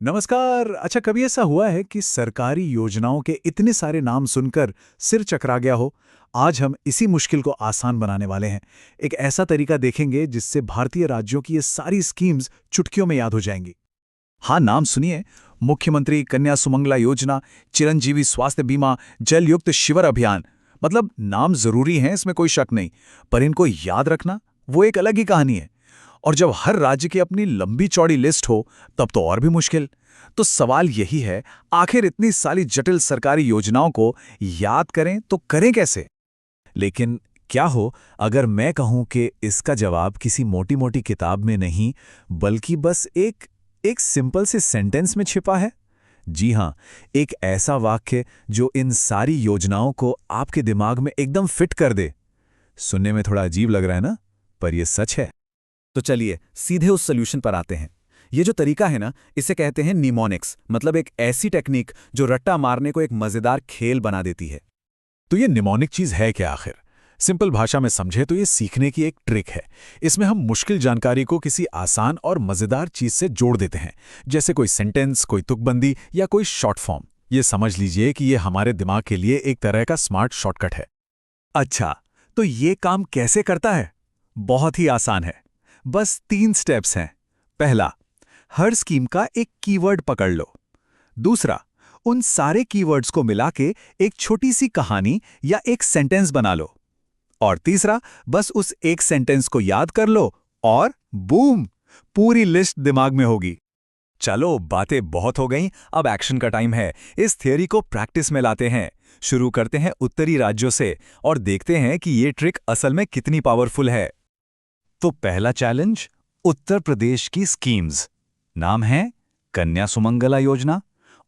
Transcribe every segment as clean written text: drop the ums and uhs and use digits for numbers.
नमस्कार। अच्छा, कभी ऐसा हुआ है कि सरकारी योजनाओं के इतने सारे नाम सुनकर सिर चकरा गया हो? आज हम इसी मुश्किल को आसान बनाने वाले हैं। एक ऐसा तरीका देखेंगे जिससे भारतीय राज्यों की ये सारी स्कीम्स चुटकियों में याद हो जाएंगी। हाँ, नाम सुनिए। मुख्यमंत्री कन्या सुमंगला योजना, चिरंजीवी स्वास्थ्य बीमा, जल युक्त शिविर अभियान। मतलब नाम जरूरी हैं, इसमें कोई शक नहीं, पर इनको याद रखना वो एक अलग ही कहानी है। और जब हर राज्य की अपनी लंबी चौड़ी लिस्ट हो, तब तो और भी मुश्किल। तो सवाल यही है, आखिर इतनी सारी जटिल सरकारी योजनाओं को याद करें तो करें कैसे? लेकिन क्या हो अगर मैं कहूं कि इसका जवाब किसी मोटी मोटी किताब में नहीं, बल्कि बस एक एक सिंपल से सेंटेंस में छिपा है। जी हां, एक ऐसा वाक्य जो इन सारी योजनाओं को आपके दिमाग में एकदम फिट कर दे। सुनने में थोड़ा अजीब लग रहा है ना, पर यह सच है। तो चलिए सीधे उस सॉल्यूशन पर आते हैं। ये जो तरीका है ना, इसे कहते हैं निमोनिक्स, मतलब एक ऐसी टेक्निक जो रट्टा मारने को एक मजेदार खेल बना देती है। तो ये निमोनिक चीज है क्या आखिर? सिंपल भाषा में समझे तो ये सीखने की एक ट्रिक है। इसमें हम मुश्किल जानकारी को किसी आसान और मजेदार चीज से जोड़ देते हैं, जैसे कोई सेंटेंस, कोई तुकबंदी या कोई शॉर्ट फॉर्म। ये समझ लीजिए कि ये हमारे दिमाग के लिए एक तरह का स्मार्ट शॉर्टकट है। अच्छा, तो ये काम कैसे करता है? बहुत ही आसान है। बस 3 स्टेप्स हैं। पहला, हर स्कीम का एक कीवर्ड पकड़ लो। दूसरा, उन सारे कीवर्ड्स को मिला के एक छोटी सी कहानी या एक सेंटेंस बना लो। और तीसरा, बस उस एक सेंटेंस को याद कर लो और बूम, पूरी लिस्ट दिमाग में होगी। चलो, बातें बहुत हो गईं, अब एक्शन का टाइम है। इस थियरी को प्रैक्टिस में लाते हैं। शुरू करते हैं उत्तरी राज्यों से और देखते हैं कि ये ट्रिक असल में कितनी पावरफुल है। तो पहला चैलेंज, उत्तर प्रदेश की स्कीम्स। नाम है कन्या सुमंगला योजना,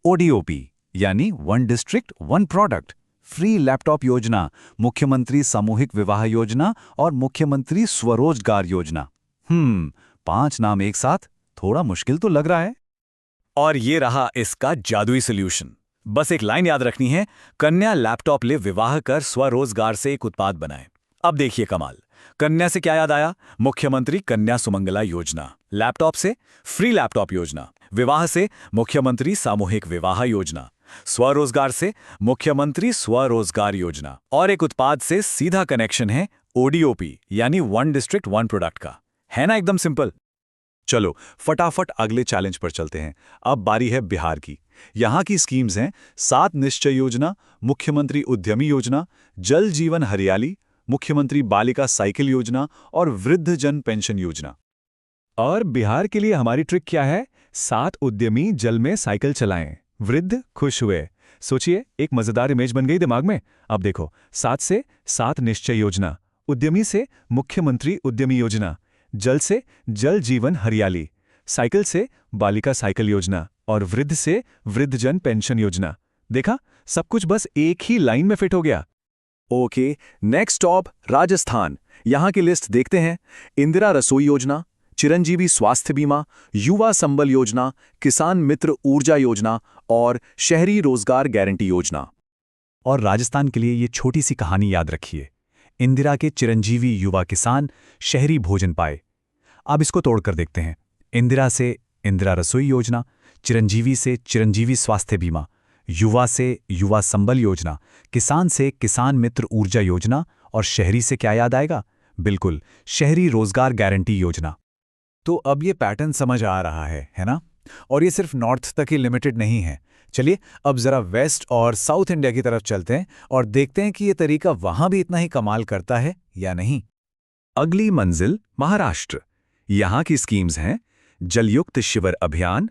ओडीओपी यानी one district one product, free laptop योजना, मुख्यमंत्री सामूहिक विवाह योजना और मुख्यमंत्री स्वरोजगार योजना। 5 नाम एक साथ, थोड़ा मुश्किल तो लग रहा है। और ये रहा इसका जादुई सॉल्यूशन। बस एक लाइन याद रखनी है, कन्या लैपटॉप ले विवाह कर स्वरोजगार से एक उत्पाद बनाए। अब देखिए कमाल। कन्या से क्या याद आया? मुख्यमंत्री कन्या सुमंगला योजना। लैपटॉप से फ्री लैपटॉप योजना। विवाह से मुख्यमंत्री सामूहिक विवाह योजना। स्वरोजगार से मुख्यमंत्री स्वरोजगार योजना। और एक उत्पाद से सीधा कनेक्शन है ओडीओपी यानी वन डिस्ट्रिक्ट वन प्रोडक्ट का। है ना एकदम सिंपल। चलो फटाफट अगले चैलेंज पर चलते हैं। अब बारी है बिहार की। यहां की स्कीम्स हैं 7 निश्चय योजना, मुख्यमंत्री उद्यमी योजना, जल जीवन हरियाली, मुख्यमंत्री बालिका साइकिल योजना और वृद्ध जन पेंशन योजना। और बिहार के लिए हमारी ट्रिक क्या है? 7 उद्यमी जल में साइकिल चलाएं, वृद्ध खुश हुए। सोचिए, एक मजेदार इमेज बन गई दिमाग में। अब देखो, 7 से 7 निश्चय योजना, उद्यमी से मुख्यमंत्री उद्यमी योजना, जल से जल जीवन हरियाली, साइकिल से बालिका साइकिल योजना और वृद्ध से वृद्ध जन पेंशन योजना। देखा, सब कुछ बस एक ही लाइन में फिट हो गया। Okay, next stop Rajasthan. यहां की लिस्ट देखते हैं। इंदिरा रसोई योजना, चिरंजीवी स्वास्थ्य बीमा, युवा संबल योजना, किसान मित्र ऊर्जा योजना और शहरी रोजगार गारंटी योजना। और राजस्थान के लिए ये छोटी सी कहानी याद रखिए। इंदिरा के चिरंजीवी युवा किसान शहरी भोजन पाए। अब इसको तोड़कर देखते हैं। इंदिरा से इंदिरा रसोई योजना, चिरंजीवी से चिरंजीवी स्वास्थ्य बीमा, युवा से युवा संबल योजना, किसान से किसान मित्र ऊर्जा योजना और शहरी से क्या याद आएगा? बिल्कुल, शहरी रोजगार गारंटी योजना। तो अब ये पैटर्न समझ आ रहा है ना? और ये सिर्फ नॉर्थ तक ही लिमिटेड नहीं है। चलिए अब जरा वेस्ट और साउथ इंडिया की तरफ चलते हैं और देखते हैं कि ये तरीका वहां भी इतना ही कमाल करता है या नहीं। अगली मंजिल महाराष्ट्र। यहां की स्कीम्स हैं जलयुक्त शिविर अभियान,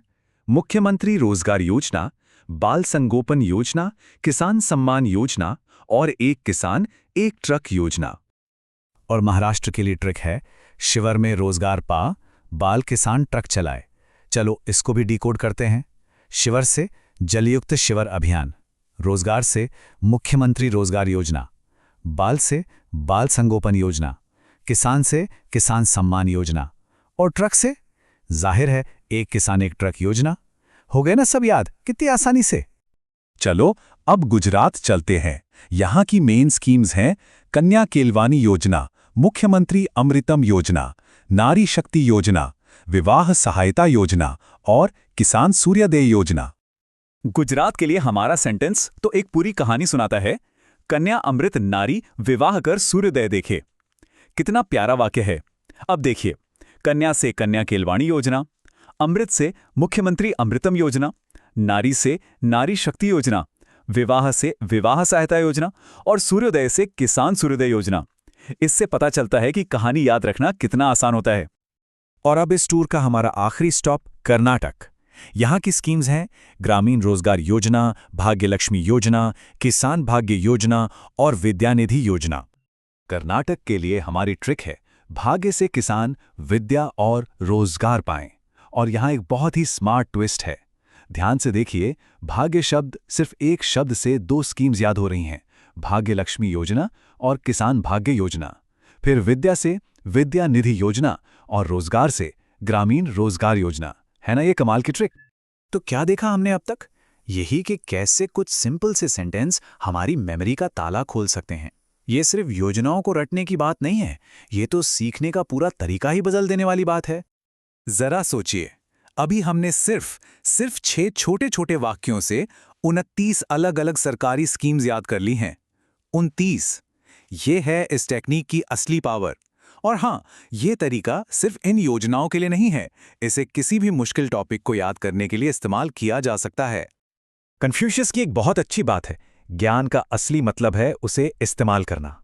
मुख्यमंत्री रोजगार योजना, बाल संगोपन योजना, किसान सम्मान योजना और एक किसान एक ट्रक योजना। और महाराष्ट्र के लिए ट्रिक है, शिविर में रोजगार पा, बाल किसान ट्रक चलाए। चलो इसको भी डिकोड करते हैं। शिविर से जलयुक्त शिविर अभियान, रोजगार से मुख्यमंत्री रोजगार योजना, बाल से बाल संगोपन योजना, किसान से किसान सम्मान योजना और ट्रक से जाहिर है एक किसान एक ट्रक योजना। हो गए ना सब याद? कितनी आसानी से। चलो अब गुजरात चलते हैं। यहां की मेन स्कीम्स हैं कन्या केलवानी योजना, मुख्यमंत्री अमृतम योजना, नारी शक्ति योजना, विवाह सहायता योजना और किसान सूर्योदय योजना। गुजरात के लिए हमारा सेंटेंस तो एक पूरी कहानी सुनाता है। कन्या अमृत नारी विवाह कर सूर्योदय देखे। कितना प्यारा वाक्य है। अब देखिए, कन्या से कन्या केलवाणी योजना, अमृत से मुख्यमंत्री अमृतम योजना, नारी से नारी शक्ति योजना, विवाह से विवाह सहायता योजना और सूर्योदय से किसान सूर्योदय योजना। इससे पता चलता है कि कहानी याद रखना कितना आसान होता है। और अब इस टूर का हमारा आखिरी स्टॉप कर्नाटक। यहाँ की स्कीम्स हैं ग्रामीण रोजगार योजना, भाग्यलक्ष्मी योजना, किसान भाग्य योजना और विद्यानिधि योजना। कर्नाटक के लिए हमारी ट्रिक है भाग्य से किसान विद्या और रोजगार पाएं। और यहाँ एक बहुत ही स्मार्ट ट्विस्ट है। ध्यान से देखिए, भाग्य शब्द सिर्फ एक शब्द से दो स्कीम्स याद हो रही हैं, भाग्यलक्ष्मी योजना और किसान भाग्य योजना। फिर विद्या से विद्या निधि योजना और रोजगार से ग्रामीण रोजगार योजना। है ना ये कमाल की ट्रिक? तो क्या देखा हमने अब तक? यही कि कैसे कुछ सिंपल से सेंटेंस हमारी मेमोरी का ताला खोल सकते हैं। ये सिर्फ योजनाओं को रटने की बात नहीं है, ये तो सीखने का पूरा तरीका ही बदल देने वाली बात है। जरा सोचिए, अभी हमने सिर्फ 6 छोटे छोटे वाक्यों से 29 अलग अलग सरकारी स्कीम्स याद कर ली हैं। 29। ये है इस टेक्निक की असली पावर। और हाँ, ये तरीका सिर्फ इन योजनाओं के लिए नहीं है, इसे किसी भी मुश्किल टॉपिक को याद करने के लिए इस्तेमाल किया जा सकता है। कन्फ्यूशियस की एक बहुत अच्छी बात है, ज्ञान का असली मतलब है उसे इस्तेमाल करना।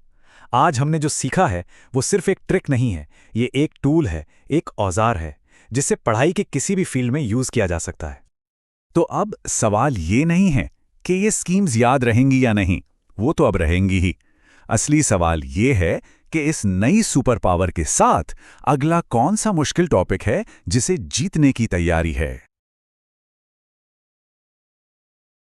आज हमने जो सीखा है वो सिर्फ एक ट्रिक नहीं है, ये एक टूल है, एक औजार है जिसे पढ़ाई के किसी भी फील्ड में यूज किया जा सकता है। तो अब सवाल ये नहीं है कि ये स्कीम्स याद रहेंगी या नहीं, वो तो अब रहेंगी ही। असली सवाल ये है कि इस नई सुपर पावर के साथ अगला कौन सा मुश्किल टॉपिक है जिसे जीतने की तैयारी है।